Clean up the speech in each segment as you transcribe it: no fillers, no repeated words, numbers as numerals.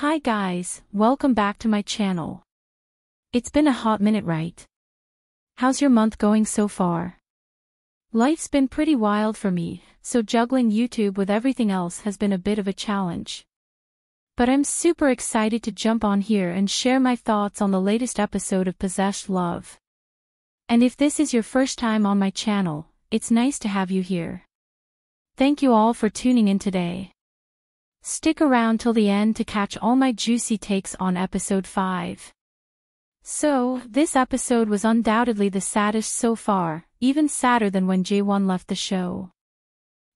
Hi guys, welcome back to my channel. It's been a hot minute, right? How's your month going so far? Life's been pretty wild for me, so juggling YouTube with everything else has been a bit of a challenge. But I'm super excited to jump on here and share my thoughts on the latest episode of Possessed Love. And if this is your first time on my channel, it's nice to have you here. Thank you all for tuning in today. Stick around till the end to catch all my juicy takes on episode 5. So, this episode was undoubtedly the saddest so far, even sadder than when Jaewon left the show.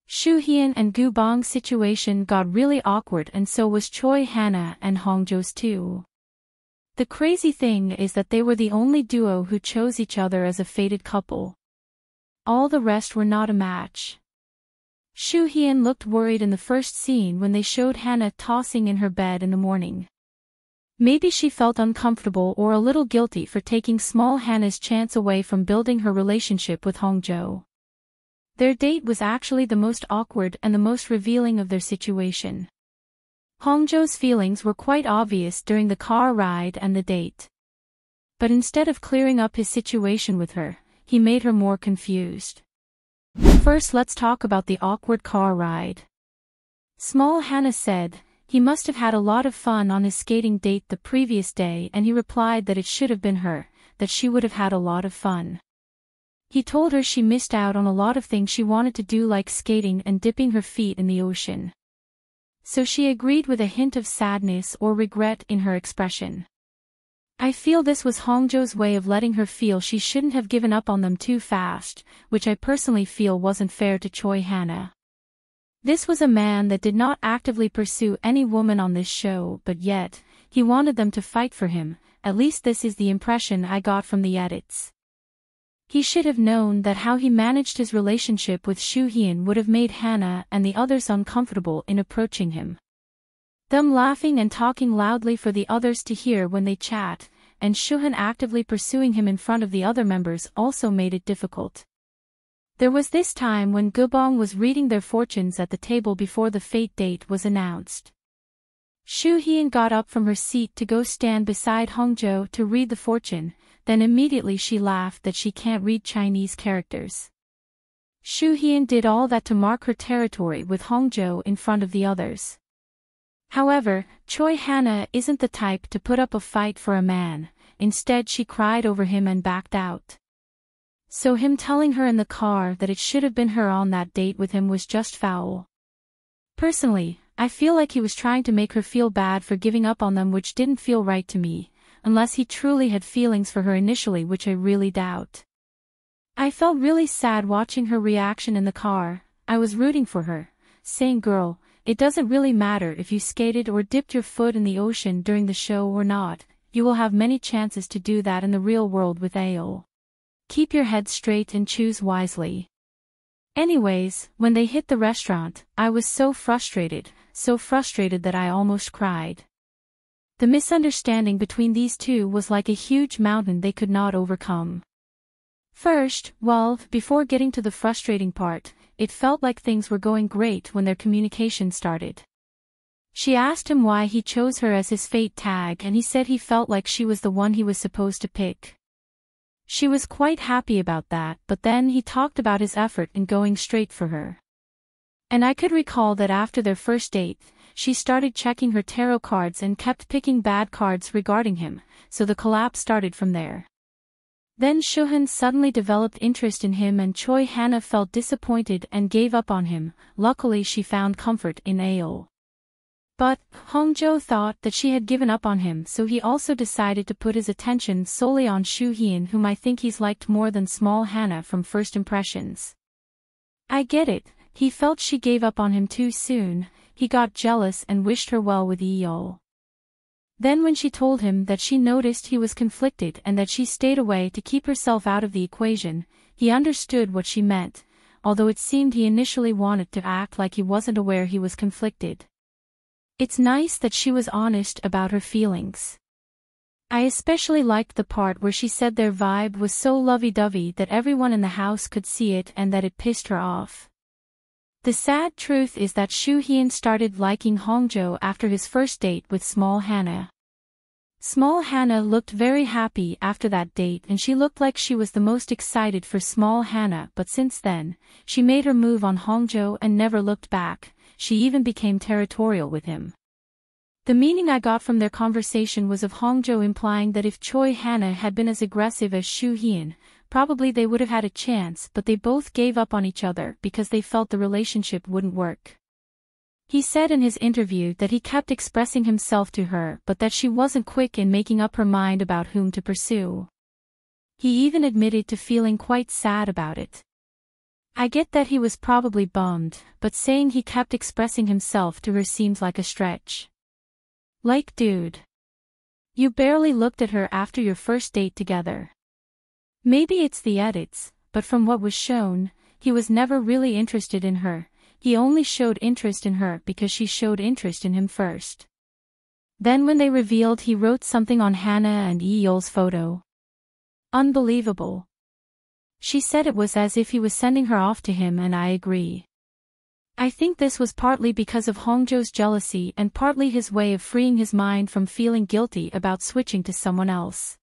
Soo-hyun and Gu-bong's situation got really awkward, and so was Choi Hanna and HongJo's too. The crazy thing is that they were the only duo who chose each other as a fated couple. All the rest were not a match. Soo-hyun looked worried in the first scene when they showed Hanna tossing in her bed in the morning. Maybe she felt uncomfortable or a little guilty for taking small Hanna's chance away from building her relationship with HongJo. Their date was actually the most awkward and the most revealing of their situation. HongJo's feelings were quite obvious during the car ride and the date. But instead of clearing up his situation with her, he made her more confused. First, let's talk about the awkward car ride. Small Hanna said he must have had a lot of fun on his skating date the previous day, and he replied that it should have been her, that she would have had a lot of fun. He told her she missed out on a lot of things she wanted to do, like skating and dipping her feet in the ocean. So she agreed with a hint of sadness or regret in her expression. I feel this was HongJo's way of letting her feel she shouldn't have given up on them too fast, which I personally feel wasn't fair to Choi Hanna. This was a man that did not actively pursue any woman on this show, but yet, he wanted them to fight for him. At least this is the impression I got from the edits. He should have known that how he managed his relationship with Soo-hyun would have made Hanna and the others uncomfortable in approaching him. Them laughing and talking loudly for the others to hear when they chat, and Soo-hyun actively pursuing him in front of the other members also made it difficult. There was this time when Gu-bong was reading their fortunes at the table before the fate date was announced. Soo-hyun got up from her seat to go stand beside HongJo to read the fortune, then immediately she laughed that she can't read Chinese characters. Soo-hyun did all that to mark her territory with HongJo in front of the others. However, Choi Hanna isn't the type to put up a fight for a man. Instead, she cried over him and backed out. So him telling her in the car that it should have been her on that date with him was just foul. Personally, I feel like he was trying to make her feel bad for giving up on them, which didn't feel right to me, unless he truly had feelings for her initially, which I really doubt. I felt really sad watching her reaction in the car. I was rooting for her, saying, "Girl, it doesn't really matter if you skated or dipped your foot in the ocean during the show or not, you will have many chances to do that in the real world with AO. Keep your head straight and choose wisely." Anyways, when they hit the restaurant, I was so frustrated that I almost cried. The misunderstanding between these two was like a huge mountain they could not overcome. First, before getting to the frustrating part, it felt like things were going great when their communication started. She asked him why he chose her as his fate tag, and he said he felt like she was the one he was supposed to pick. She was quite happy about that, but then he talked about his effort in going straight for her. And I could recall that after their first date, she started checking her tarot cards and kept picking bad cards regarding him, so the collapse started from there. Then Soo-hyun suddenly developed interest in him, and Choi Hanna felt disappointed and gave up on him. Luckily she found comfort in AO. But HongJo thought that she had given up on him, so he also decided to put his attention solely on Soo-hyun, whom I think he's liked more than small Hanna from first impressions. I get it, he felt she gave up on him too soon, he got jealous and wished her well with EO. Then when she told him that she noticed he was conflicted and that she stayed away to keep herself out of the equation, he understood what she meant, although it seemed he initially wanted to act like he wasn't aware he was conflicted. It's nice that she was honest about her feelings. I especially liked the part where she said their vibe was so lovey-dovey that everyone in the house could see it and that it pissed her off. The sad truth is that Soo-hyun started liking HongJo after his first date with Small Hanna. Small Hanna looked very happy after that date and she looked like she was the most excited for Small Hanna, but since then, she made her move on HongJo and never looked back. She even became territorial with him. The meaning I got from their conversation was of HongJo implying that if Choi Hanna had been as aggressive as Soo-hyun, probably they would have had a chance, but they both gave up on each other because they felt the relationship wouldn't work. He said in his interview that he kept expressing himself to her but that she wasn't quick in making up her mind about whom to pursue. He even admitted to feeling quite sad about it. I get that he was probably bummed, but saying he kept expressing himself to her seems like a stretch. Like, dude. You barely looked at her after your first date together. Maybe it's the edits, but from what was shown, he was never really interested in her. He only showed interest in her because she showed interest in him first. Then when they revealed he wrote something on Hanna and Yeol's photo. Unbelievable. She said it was as if he was sending her off to him, and I agree. I think this was partly because of HongJo's jealousy and partly his way of freeing his mind from feeling guilty about switching to someone else.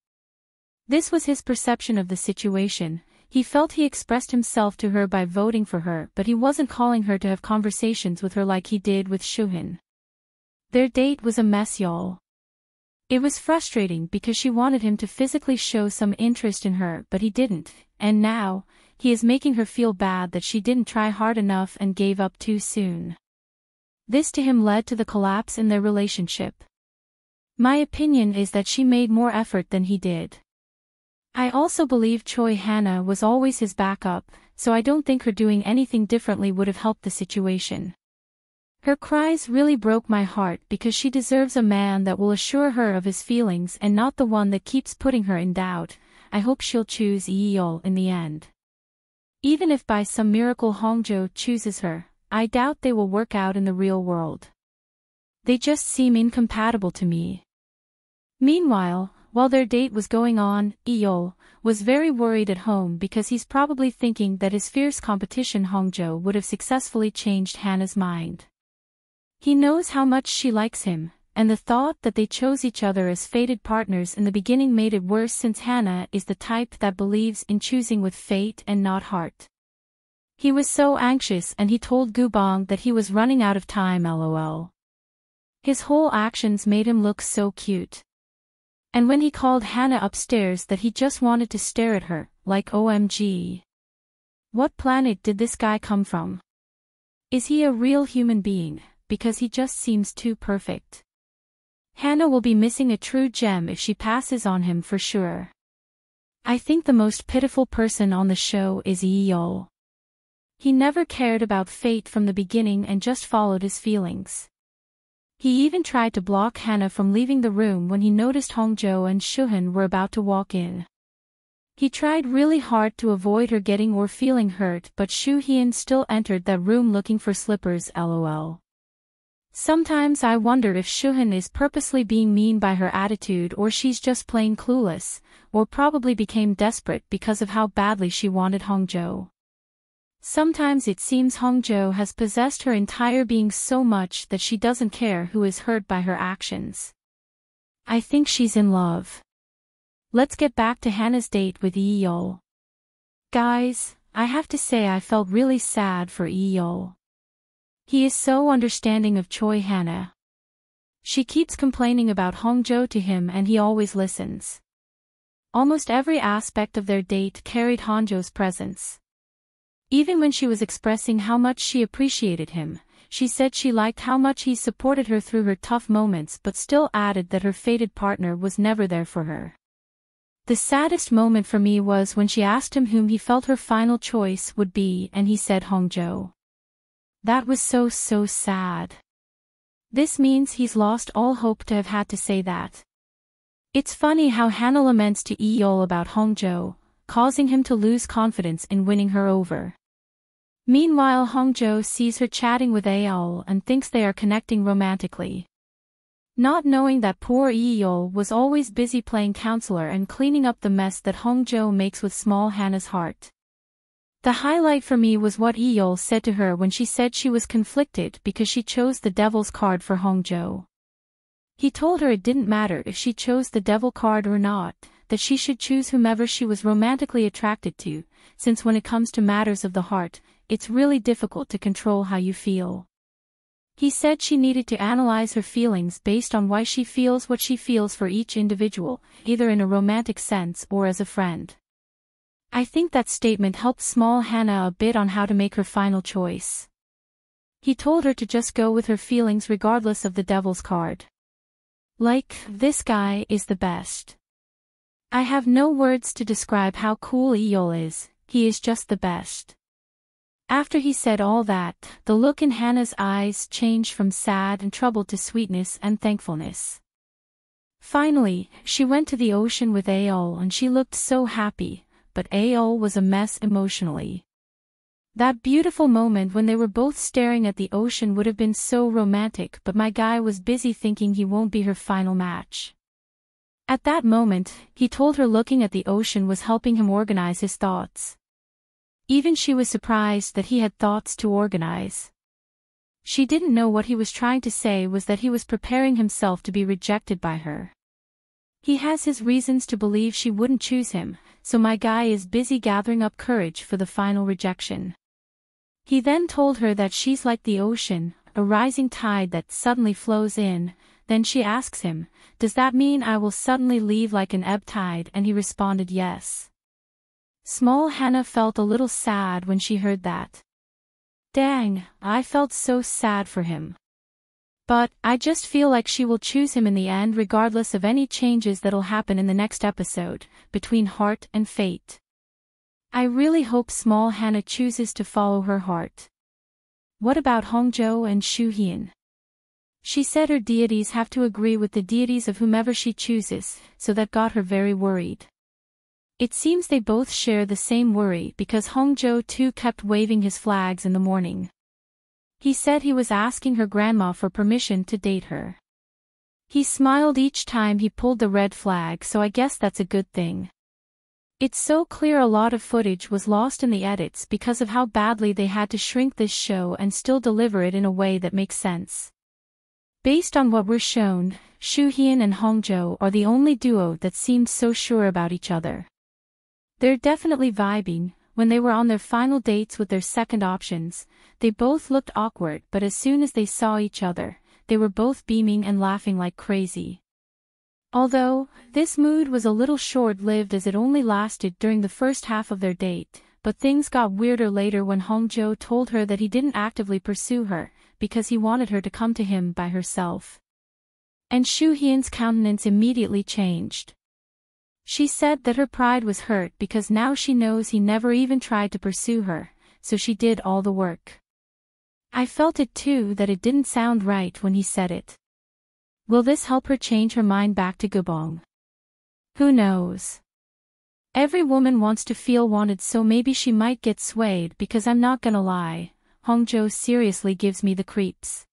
This was his perception of the situation. He felt he expressed himself to her by voting for her, but he wasn't calling her to have conversations with her like he did with Soo-hyun. Their date was a mess, y'all. It was frustrating because she wanted him to physically show some interest in her, but he didn't, and now, he is making her feel bad that she didn't try hard enough and gave up too soon. This to him led to the collapse in their relationship. My opinion is that she made more effort than he did. I also believe Choi Hanna was always his backup, so I don't think her doing anything differently would have helped the situation. Her cries really broke my heart because she deserves a man that will assure her of his feelings and not the one that keeps putting her in doubt. I hope she'll choose Yeol in the end. Even if by some miracle HongJo chooses her, I doubt they will work out in the real world. They just seem incompatible to me. Meanwhile, while their date was going on, Yeol was very worried at home because he's probably thinking that his fierce competition HongJo would have successfully changed Hanna's mind. He knows how much she likes him, and the thought that they chose each other as fated partners in the beginning made it worse since Hanna is the type that believes in choosing with fate and not heart. He was so anxious and he told Gubong that he was running out of time, lol. His whole actions made him look so cute. And when he called Hanna upstairs that he just wanted to stare at her, like OMG. What planet did this guy come from? Is he a real human being, because he just seems too perfect. Hanna will be missing a true gem if she passes on him for sure. I think the most pitiful person on the show is Yeol. He never cared about fate from the beginning and just followed his feelings. He even tried to block Hanna from leaving the room when he noticed HongJo and Soo-hyun were about to walk in. He tried really hard to avoid her getting or feeling hurt, but Soo-hyun still entered that room looking for slippers, lol. Sometimes I wonder if Soo-hyun is purposely being mean by her attitude or she's just plain clueless, or probably became desperate because of how badly she wanted HongJo. Sometimes it seems HongJo has possessed her entire being so much that she doesn't care who is hurt by her actions. I think she's in love. Let's get back to Hanna's date with Yeol. Guys, I have to say I felt really sad for Yeol. He is so understanding of Choi Hanna. She keeps complaining about HongJo to him and he always listens. Almost every aspect of their date carried HongJo's presence. Even when she was expressing how much she appreciated him, she said she liked how much he supported her through her tough moments but still added that her fated partner was never there for her. The saddest moment for me was when she asked him whom he felt her final choice would be and he said HongJo. That was so sad. This means he's lost all hope to have had to say that. It's funny how Hanna laments to Yeol about HongJo, causing him to lose confidence in winning her over. Meanwhile, HongJo sees her chatting with Yeol and thinks they are connecting romantically. Not knowing that poor Yeol was always busy playing counselor and cleaning up the mess that HongJo makes with Small Hanna's heart. The highlight for me was what Eol said to her when she said she was conflicted because she chose the devil's card for HongJo. He told her it didn't matter if she chose the devil card or not, that she should choose whomever she was romantically attracted to, since when it comes to matters of the heart, it's really difficult to control how you feel. He said she needed to analyze her feelings based on why she feels what she feels for each individual, either in a romantic sense or as a friend. I think that statement helped small Hannah a bit on how to make her final choice. He told her to just go with her feelings regardless of the devil's card. Like, this guy is the best. I have no words to describe how cool Eol is, he is just the best. After he said all that, the look in Hannah's eyes changed from sad and troubled to sweetness and thankfulness. Finally, she went to the ocean with Eol and she looked so happy, but Eol was a mess emotionally. That beautiful moment when they were both staring at the ocean would have been so romantic, but my guy was busy thinking he won't be her final match. At that moment, he told her looking at the ocean was helping him organize his thoughts. Even she was surprised that he had thoughts to organize. She didn't know what he was trying to say was that he was preparing himself to be rejected by her. He has his reasons to believe she wouldn't choose him, so my guy is busy gathering up courage for the final rejection. He then told her that she's like the ocean, a rising tide that suddenly flows in. Then she asks him, "Does that mean I will suddenly leave like an ebb tide?" And he responded yes. Small Hannah felt a little sad when she heard that. Dang, I felt so sad for him. But I just feel like she will choose him in the end regardless of any changes that'll happen in the next episode, between heart and fate. I really hope small Hannah chooses to follow her heart. What about HongJo and Shuhyun? She said her deities have to agree with the deities of whomever she chooses, so that got her very worried. It seems they both share the same worry because HongJo too kept waving his flags in the morning. He said he was asking her grandma for permission to date her. He smiled each time he pulled the red flag, so I guess that's a good thing. It's so clear a lot of footage was lost in the edits because of how badly they had to shrink this show and still deliver it in a way that makes sense. Based on what we're shown, Shuhyun and HongJo are the only duo that seemed so sure about each other. They're definitely vibing. When they were on their final dates with their second options, they both looked awkward, but as soon as they saw each other, they were both beaming and laughing like crazy. Although, this mood was a little short-lived as it only lasted during the first half of their date, but things got weirder later when HongJo told her that he didn't actively pursue her, because he wanted her to come to him by herself. And Shuhyun's countenance immediately changed. She said that her pride was hurt because now she knows he never even tried to pursue her, so she did all the work. I felt it too, that it didn't sound right when he said it. Will this help her change her mind back to Gubong? Who knows? Every woman wants to feel wanted, so maybe she might get swayed, because I'm not gonna lie, HongJo seriously gives me the creeps.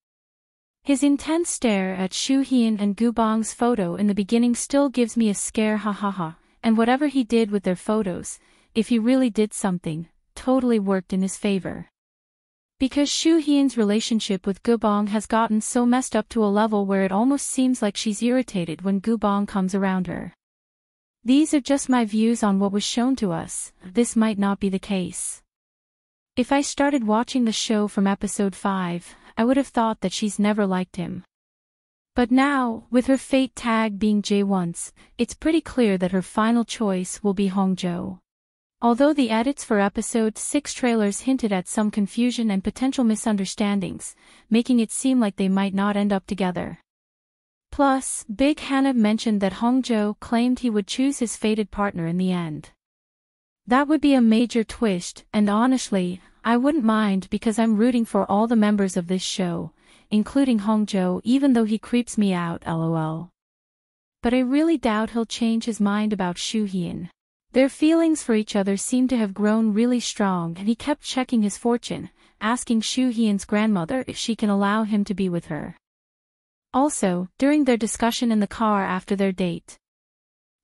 His intense stare at Shuhyun and Gubong's photo in the beginning still gives me a scare, ha, and whatever he did with their photos, if he really did something, totally worked in his favor. Because Shuhyun's relationship with Gubong has gotten so messed up to a level where it almost seems like she's irritated when Gubong comes around her. These are just my views on what was shown to us. This might not be the case. If I started watching the show from episode 5, I would have thought that she's never liked him. But now, with her fate tag being J once, it's pretty clear that her final choice will be HongJo. Although the edits for episode 6 trailers hinted at some confusion and potential misunderstandings, making it seem like they might not end up together. Plus, Big Hannah mentioned that HongJo claimed he would choose his fated partner in the end. That would be a major twist, and honestly, I wouldn't mind because I'm rooting for all the members of this show, including HongJo, even though he creeps me out, lol. But I really doubt he'll change his mind about Shuhyun. Their feelings for each other seem to have grown really strong, and he kept checking his fortune, asking Shuhyun's grandmother if she can allow him to be with her. Also, during their discussion in the car after their date,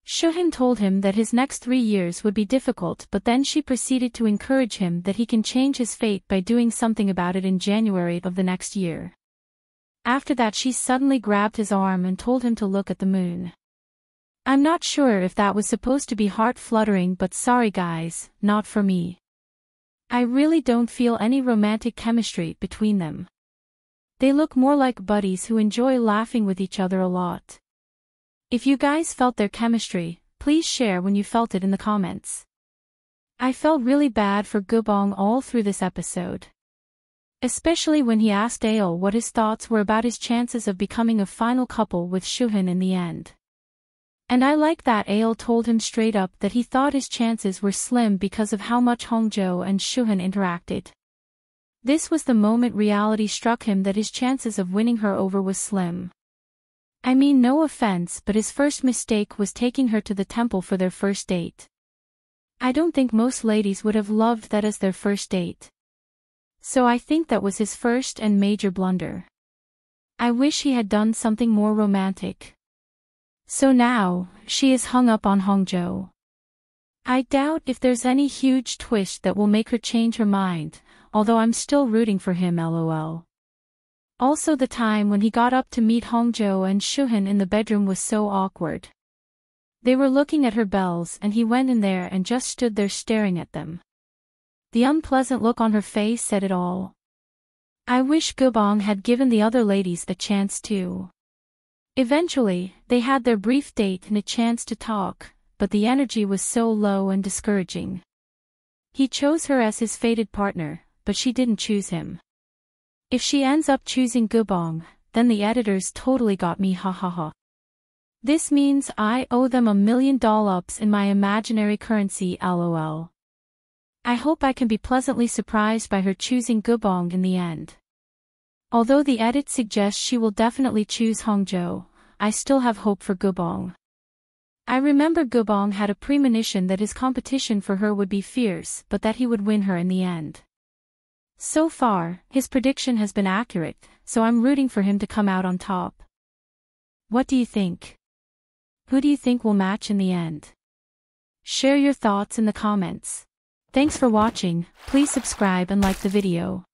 Shuhan told him that his next 3 years would be difficult, but then she proceeded to encourage him that he can change his fate by doing something about it in January of the next year. After that she suddenly grabbed his arm and told him to look at the moon. I'm not sure if that was supposed to be heart-fluttering, but sorry guys, not for me. I really don't feel any romantic chemistry between them. They look more like buddies who enjoy laughing with each other a lot. If you guys felt their chemistry, please share when you felt it in the comments. I felt really bad for Gubong all through this episode. Especially when he asked Ail what his thoughts were about his chances of becoming a final couple with Shuhan in the end. And I like that Ail told him straight up that he thought his chances were slim because of how much HongJo and Shuhan interacted. This was the moment reality struck him that his chances of winning her over was slim. I mean, no offense, but his first mistake was taking her to the temple for their first date. I don't think most ladies would have loved that as their first date. So I think that was his first and major blunder. I wish he had done something more romantic. So now, she is hung up on HongJo. I doubt if there's any huge twist that will make her change her mind, although I'm still rooting for him lol. Also, the time when he got up to meet HongJo and Shuhan in the bedroom was so awkward. They were looking at her bells and he went in there and just stood there staring at them. The unpleasant look on her face said it all. I wish Gubong had given the other ladies a chance too. Eventually, they had their brief date and a chance to talk, but the energy was so low and discouraging. He chose her as his fated partner, but she didn't choose him. If she ends up choosing Gubong, then the editors totally got me, hahaha. This means I owe them $1 million in my imaginary currency lol. I hope I can be pleasantly surprised by her choosing Gubong in the end. Although the edit suggests she will definitely choose HongJo, I still have hope for Gubong. I remember Gubong had a premonition that his competition for her would be fierce, but that he would win her in the end. So far, his prediction has been accurate, so I'm rooting for him to come out on top. What do you think? Who do you think will match in the end? Share your thoughts in the comments. Thanks for watching, please subscribe and like the video.